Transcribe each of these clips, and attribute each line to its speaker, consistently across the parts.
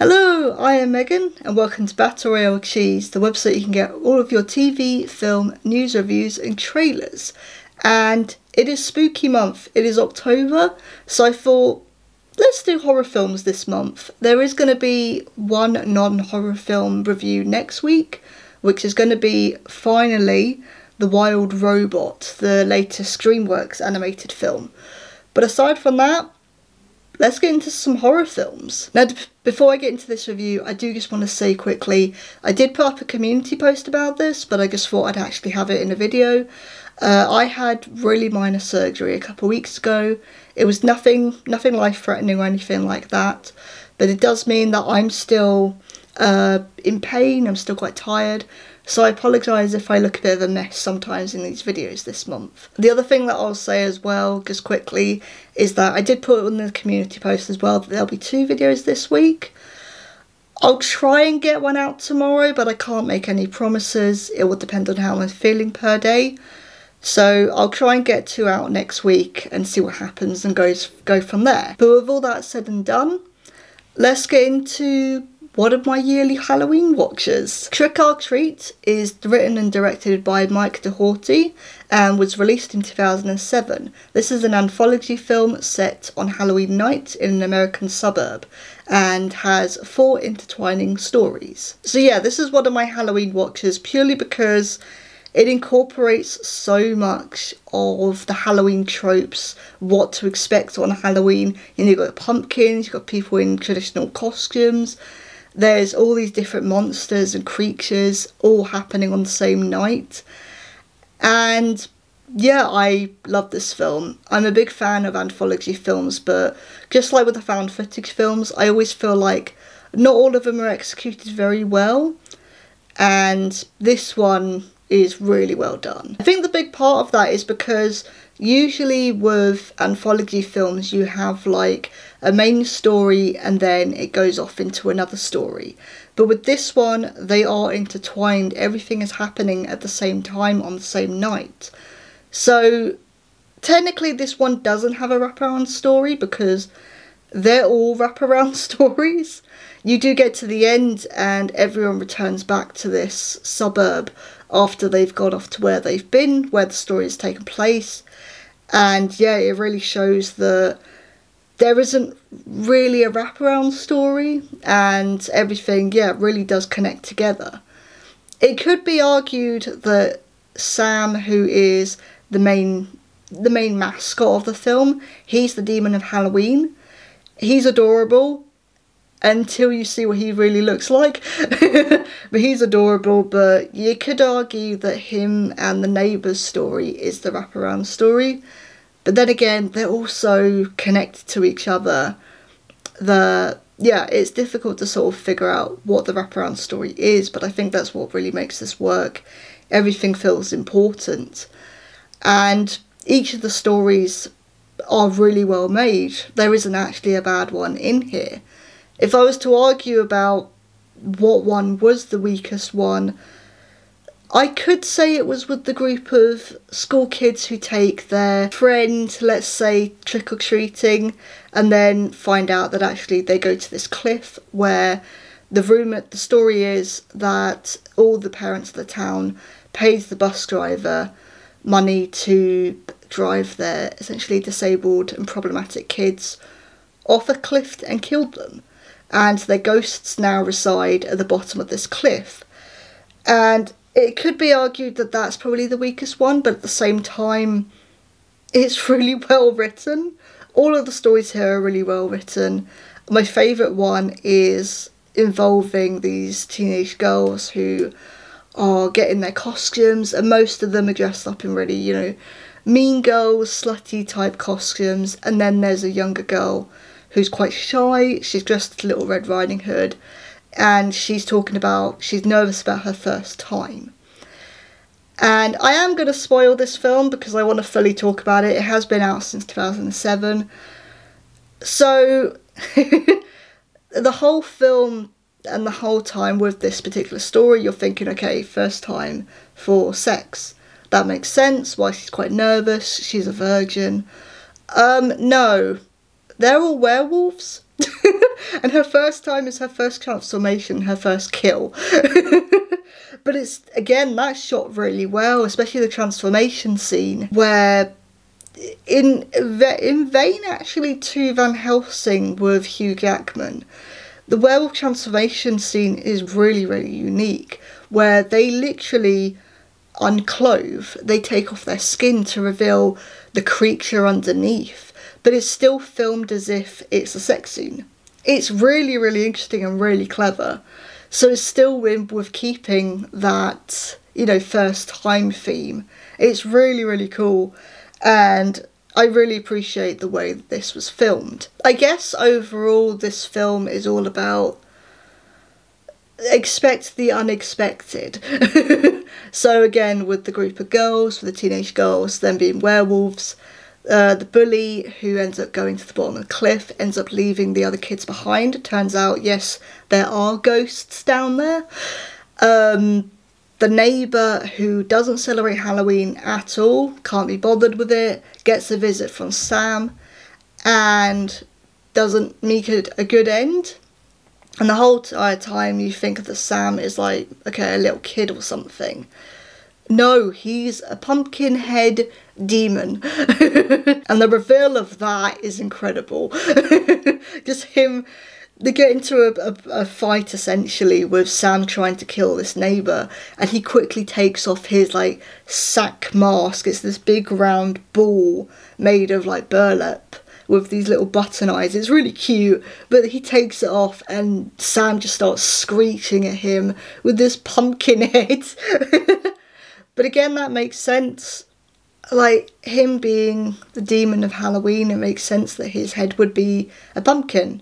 Speaker 1: Hello, I am Megan and welcome to Battle Royale with Cheese, the website you can get all of your TV, film, news reviews and trailers. And it is spooky month, it is October, so I thought let's do horror films this month. There is going to be one non-horror film review next week, which is going to be finally The Wild Robot, the latest DreamWorks animated film. But aside from that, let's get into some horror films. Now, before I get into this review, I do just want to say quickly, I did put up a community post about this, but I just thought I'd actually have it in a video. I had really minor surgery a couple of weeks ago. It was nothing life-threatening or anything like that, but it does mean that I'm still in pain, I'm still quite tired. So I apologise if I look a bit of a mess sometimes in these videos this month. The other thing that I'll say as well, just quickly, is that I did put on the community post as well that there'll be 2 videos this week. I'll try and get one out tomorrow, but I can't make any promises. It will depend on how I'm feeling per day. So I'll try and get 2 out next week and see what happens and go from there. But with all that said and done, let's get into one of my yearly Halloween watches. Trick or Treat is written and directed by Mike Doherty and was released in 2007. This is an anthology film set on Halloween night in an American suburb and has 4 intertwining stories. So yeah, this is one of my Halloween watches purely because it incorporates so much of the Halloween tropes, what to expect on Halloween. You know, you've got pumpkins, you've got people in traditional costumes. There's all these different monsters and creatures all happening on the same night. And yeah, I love this film. I'm a big fan of anthology films, but just like with the found footage films, I always feel like not all of them are executed very well. And this one is really well done. I think the big part of that is because usually with anthology films you have like a main story and then it goes off into another story. But with this one, they are intertwined. Everything is happening at the same time on the same night. So technically this one doesn't have a wraparound story because they're all wraparound stories. You do get to the end and everyone returns back to this suburb after they've gone off to where they've been, where the story has taken place. And yeah, it really shows that there isn't really a wraparound story and everything, yeah, really does connect together. It could be argued that Sam, who is the main mascot of the film, he's the demon of Halloween. He's adorable until you see what he really looks like. But he's adorable, but you could argue that him and the neighbour's story is the wraparound story. But then again, they're also connected to each other. Yeah, it's difficult to sort of figure out what the wraparound story is, but I think that's what really makes this work. Everything feels important. And each of the stories are really well made. There isn't actually a bad one in here. If I was to argue about what one was the weakest one, I could say it was with the group of school kids who take their friend, let's say, trick-or-treating, and then find out that actually they go to this cliff where the story is that all the parents of the town paid the bus driver money to drive their essentially disabled and problematic kids off a cliff and killed them. And their ghosts now reside at the bottom of this cliff. And it could be argued that that's probably the weakest one, but at the same time, it's really well written. All of the stories here are really well written. My favourite one is involving these teenage girls who are getting their costumes, and most of them are dressed up in really, you know, mean girls, slutty type costumes. And then there's a younger girl who's quite shy. She's dressed as Little Red Riding Hood. And she's talking about, she's nervous about her first time. And I am going to spoil this film because I want to fully talk about it. It has been out since 2007. So, the whole film and the whole time with this particular story, you're thinking, okay, first time for sex. That makes sense, why she's quite nervous, she's a virgin. No, they're all werewolves. And her first time is her first transformation, her first kill. But it's, again, that's shot really well, especially the transformation scene, where in vain actually to Van Helsing with Hugh Jackman, the werewolf transformation scene is really, really unique, where they literally unclothe, they take off their skin to reveal the creature underneath, but it's still filmed as if it's a sex scene. It's really, really interesting and really clever. So it's still with keeping that, you know, first time theme. It's really, really cool, and I really appreciate the way that this was filmed. I guess overall this film is all about expect the unexpected. So again, with the group of girls, with the teenage girls, them being werewolves, the bully who ends up going to the bottom of the cliff ends up leaving the other kids behind. It turns out, yes, there are ghosts down there. The neighbour who doesn't celebrate Halloween at all, can't be bothered with it, gets a visit from Sam and doesn't make it a good end. And the whole time you think that Sam is like, okay, a little kid or something. No, he's a pumpkin head demon. And the reveal of that is incredible. Just him, they get into a fight essentially with Sam trying to kill this neighbour, and he quickly takes off his like sack mask. It's this big round ball made of like burlap with these little button eyes. It's really cute, but he takes it off and Sam just starts screeching at him with this pumpkin head. But again, that makes sense. Like, him being the demon of Halloween, it makes sense that his head would be a pumpkin.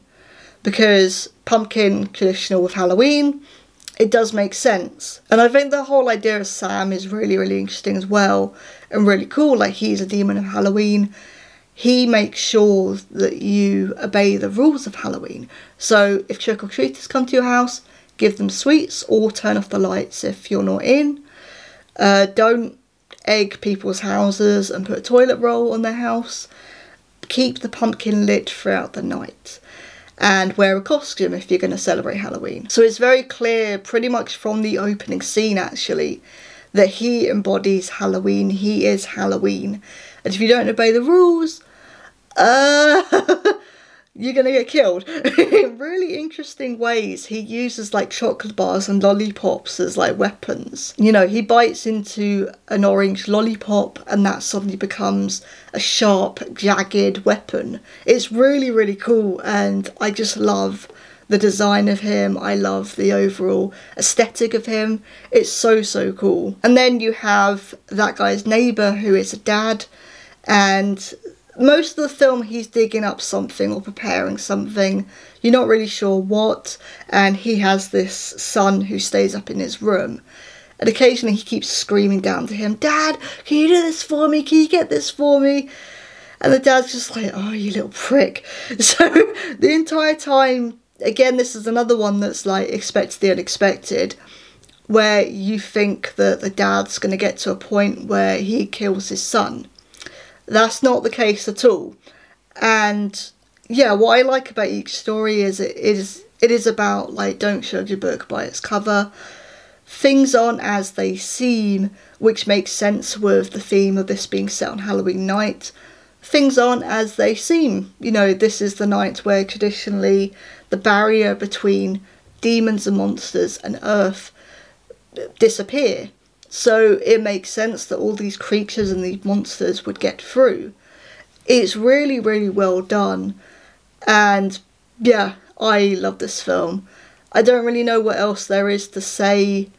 Speaker 1: Because pumpkin, traditional with Halloween, it does make sense. And I think the whole idea of Sam is really, really interesting as well. And really cool. Like, he's a demon of Halloween. He makes sure that you obey the rules of Halloween. So, if trick-or-treaters come to your house, give them sweets or turn off the lights if you're not in. Don't egg people's houses and put a toilet roll on their house. Keep the pumpkin lit throughout the night. And wear a costume if you're going to celebrate Halloween. So it's very clear, pretty much from the opening scene actually, that he embodies Halloween. He is Halloween. And if you don't obey the rules, you're going to get killed. In really interesting ways. He uses like chocolate bars and lollipops as like weapons. You know, he bites into an orange lollipop and that suddenly becomes a sharp, jagged weapon. It's really, really cool, and I just love the design of him. I love the overall aesthetic of him. It's so, so cool. And then you have that guy's neighbour who is a dad, and most of the film he's digging up something or preparing something. You're not really sure what, and he has this son who stays up in his room. And occasionally he keeps screaming down to him, "Dad, can you do this for me? Can you get this for me?" And the dad's just like, "Oh, you little prick." So the entire time, again, this is another one that's like expect the unexpected, where you think that the dad's going to get to a point where he kills his son. That's not the case at all. And yeah, what I like about each story is it is about, like, don't judge a book by its cover. Things aren't as they seem, which makes sense with the theme of this being set on Halloween night. Things aren't as they seem. You know, this is the night where traditionally the barrier between demons and monsters and Earth disappear. So it makes sense that all these creatures and these monsters would get through. It's really, really well done. And yeah, I love this film. I don't really know what else there is to say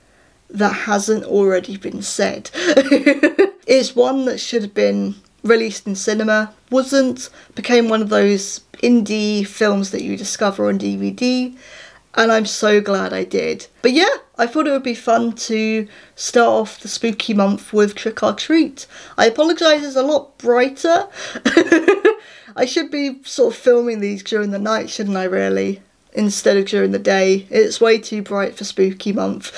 Speaker 1: that hasn't already been said. It's one that should have been released in cinema, wasn't, became one of those indie films that you discover on DVD. And I'm so glad I did. But yeah, I thought it would be fun to start off the spooky month with Trick or Treat. I apologise, it's a lot brighter. I should be sort of filming these during the night, shouldn't I really? Instead of during the day. It's way too bright for spooky month.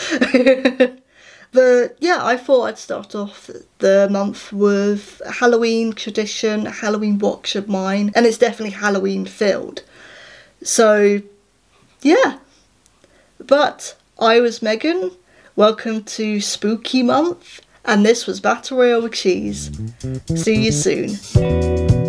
Speaker 1: But yeah, I thought I'd start off the month with a Halloween tradition, a Halloween watch of mine. And it's definitely Halloween filled. So yeah. But I was Megan. Welcome to Spooky Month. And this was Battle Royale with Cheese. See you soon.